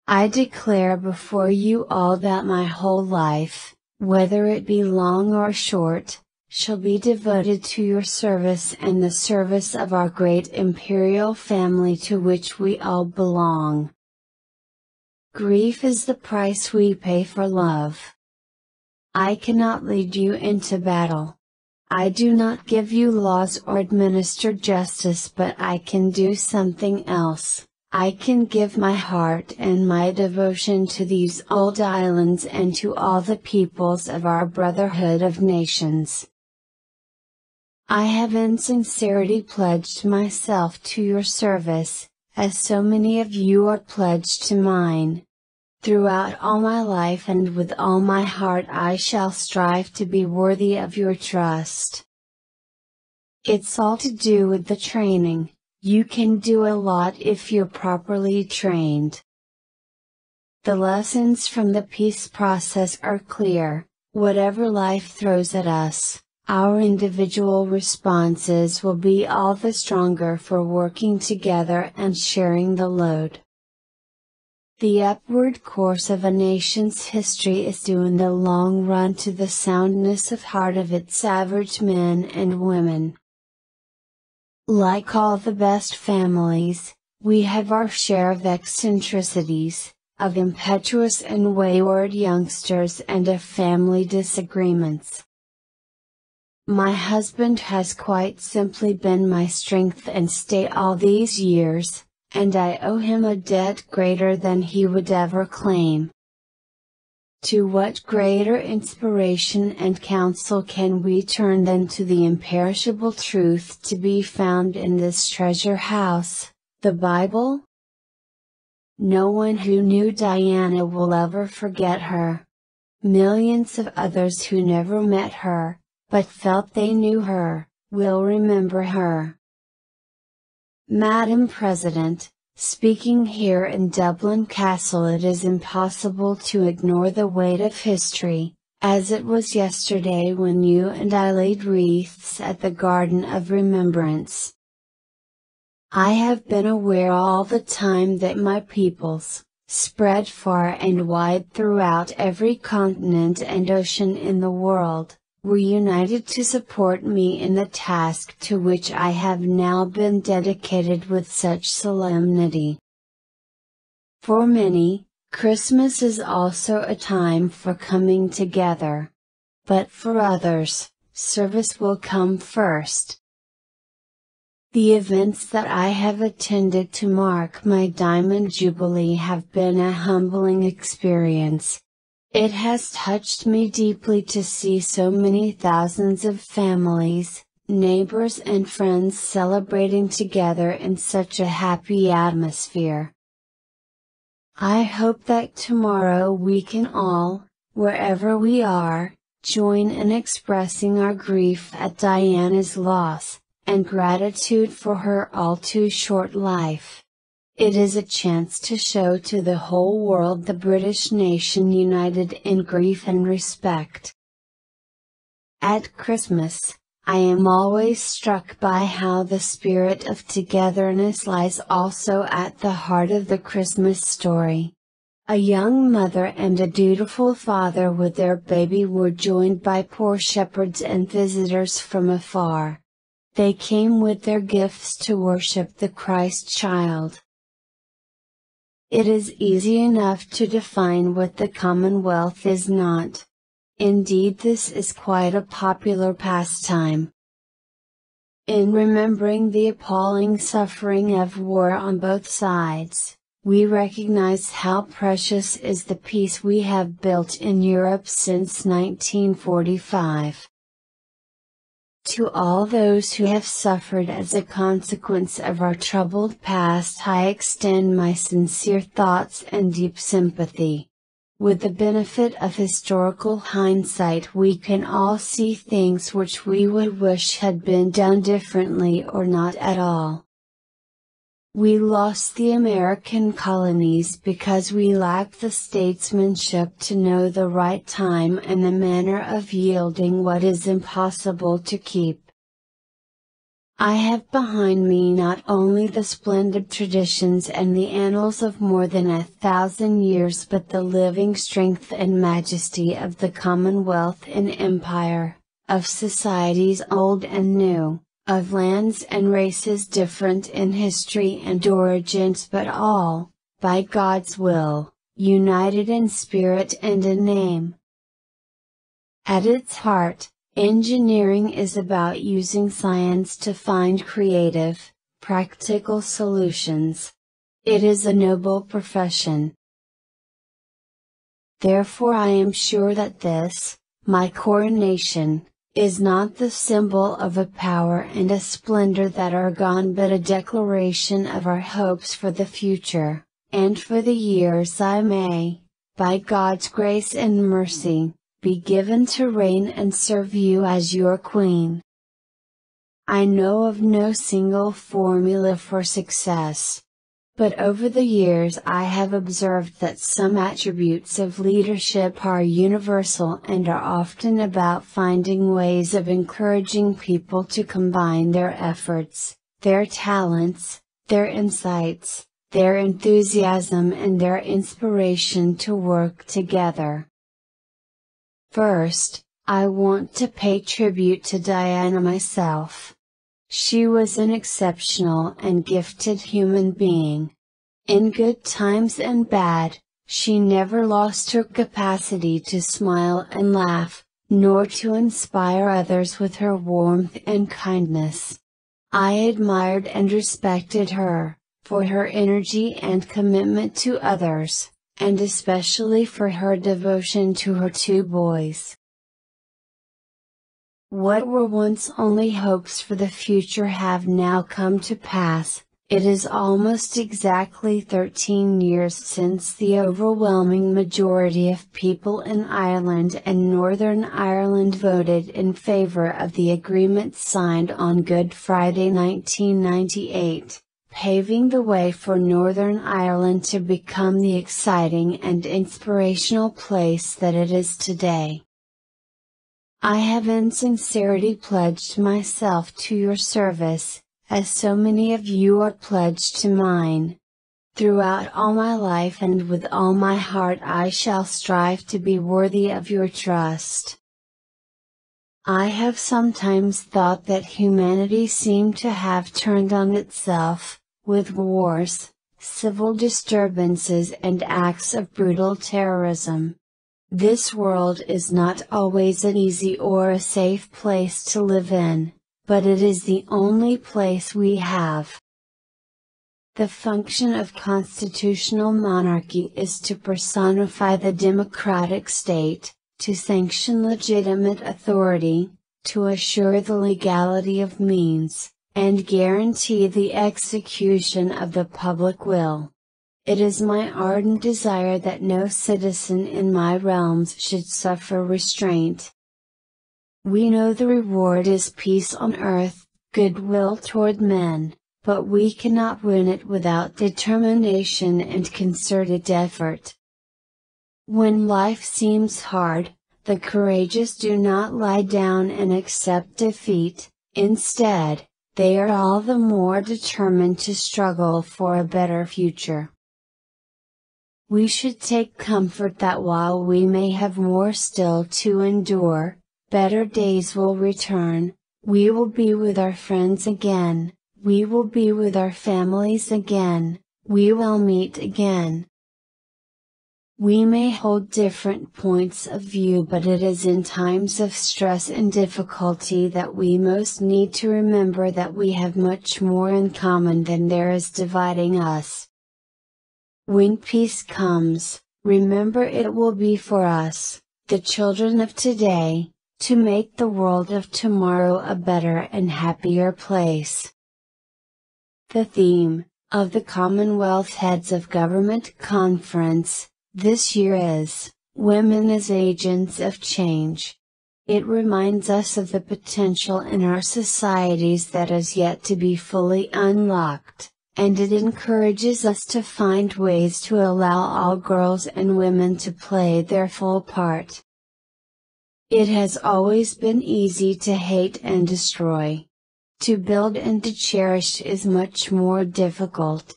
I declare before you all that my whole life, whether it be long or short, shall be devoted to your service and the service of our great imperial family to which we all belong. Grief is the price we pay for love. I cannot lead you into battle. I do not give you laws or administer justice, but I can do something else. I can give my heart and my devotion to these old islands and to all the peoples of our brotherhood of nations. I have in sincerity pledged myself to your service, as so many of you are pledged to mine. Throughout all my life and with all my heart I shall strive to be worthy of your trust. It's all to do with the training. You can do a lot if you're properly trained. The lessons from the peace process are clear. Whatever life throws at us, our individual responses will be all the stronger for working together and sharing the load. The upward course of a nation's history is due in the long run to the soundness of heart of its average men and women. Like all the best families, we have our share of eccentricities, of impetuous and wayward youngsters and of family disagreements. My husband has quite simply been my strength and stay all these years, and I owe him a debt greater than he would ever claim. To what greater inspiration and counsel can we turn than to the imperishable truth to be found in this treasure house, the Bible? No one who knew Diana will ever forget her. Millions of others who never met her, but felt they knew her, will remember her. Madam President, speaking here in Dublin Castle, it is impossible to ignore the weight of history, as it was yesterday when you and I laid wreaths at the Garden of Remembrance. I have been aware all the time that my peoples, spread far and wide throughout every continent and ocean in the world, were united to support me in the task to which I have now been dedicated with such solemnity. For many, Christmas is also a time for coming together. But for others, service will come first. The events that I have attended to mark my Diamond Jubilee have been a humbling experience. It has touched me deeply to see so many thousands of families, neighbors and friends celebrating together in such a happy atmosphere. I hope that tomorrow we can all, wherever we are, join in expressing our grief at Diana's loss, and gratitude for her all too short life. It is a chance to show to the whole world the British nation united in grief and respect. At Christmas, I am always struck by how the spirit of togetherness lies also at the heart of the Christmas story. A young mother and a dutiful father with their baby were joined by poor shepherds and visitors from afar. They came with their gifts to worship the Christ child. It is easy enough to define what the Commonwealth is not. Indeed, this is quite a popular pastime. In remembering the appalling suffering of war on both sides, we recognize how precious is the peace we have built in Europe since 1945. To all those who have suffered as a consequence of our troubled past, I extend my sincere thoughts and deep sympathy. With the benefit of historical hindsight, we can all see things which we would wish had been done differently or not at all. We lost the American colonies because we lacked the statesmanship to know the right time and the manner of yielding what is impossible to keep. I have behind me not only the splendid traditions and the annals of more than 1,000 years but the living strength and majesty of the Commonwealth and Empire, of societies old and new, of lands and races different in history and origins but all, by God's will, united in spirit and in name. At its heart, engineering is about using science to find creative, practical solutions. It is a noble profession. Therefore I am sure that this, my coronation, is not the symbol of a power and a splendor that are gone but a declaration of our hopes for the future, and for the years I may, by God's grace and mercy, be given to reign and serve you as your Queen. I know of no single formula for success. But over the years I have observed that some attributes of leadership are universal and are often about finding ways of encouraging people to combine their efforts, their talents, their insights, their enthusiasm and their inspiration to work together. First, I want to pay tribute to Diana myself. She was an exceptional and gifted human being. In good times and bad, she never lost her capacity to smile and laugh, nor to inspire others with her warmth and kindness. I admired and respected her, for her energy and commitment to others, and especially for her devotion to her two boys. What were once only hopes for the future have now come to pass. It is almost exactly 13 years since the overwhelming majority of people in Ireland and Northern Ireland voted in favour of the agreement signed on Good Friday 1998, paving the way for Northern Ireland to become the exciting and inspirational place that it is today. I have in sincerity pledged myself to your service, as so many of you are pledged to mine. Throughout all my life and with all my heart I shall strive to be worthy of your trust. I have sometimes thought that humanity seemed to have turned on itself, with wars, civil disturbances and acts of brutal terrorism. This world is not always an easy or a safe place to live in, but it is the only place we have. The function of constitutional monarchy is to personify the democratic state, to sanction legitimate authority, to assure the legality of means, and guarantee the execution of the public will. It is my ardent desire that no citizen in my realms should suffer restraint. We know the reward is peace on earth, goodwill toward men, but we cannot win it without determination and concerted effort. When life seems hard, the courageous do not lie down and accept defeat, instead, they are all the more determined to struggle for a better future. We should take comfort that while we may have more still to endure, better days will return, we will be with our friends again, we will be with our families again, we will meet again. We may hold different points of view, but it is in times of stress and difficulty that we most need to remember that we have much more in common than there is dividing us. When peace comes, remember it will be for us, the children of today, to make the world of tomorrow a better and happier place. The theme of the Commonwealth Heads of Government Conference this year is Women as Agents of Change. It reminds us of the potential in our societies that is yet to be fully unlocked, and it encourages us to find ways to allow all girls and women to play their full part. It has always been easy to hate and destroy. To build and to cherish is much more difficult.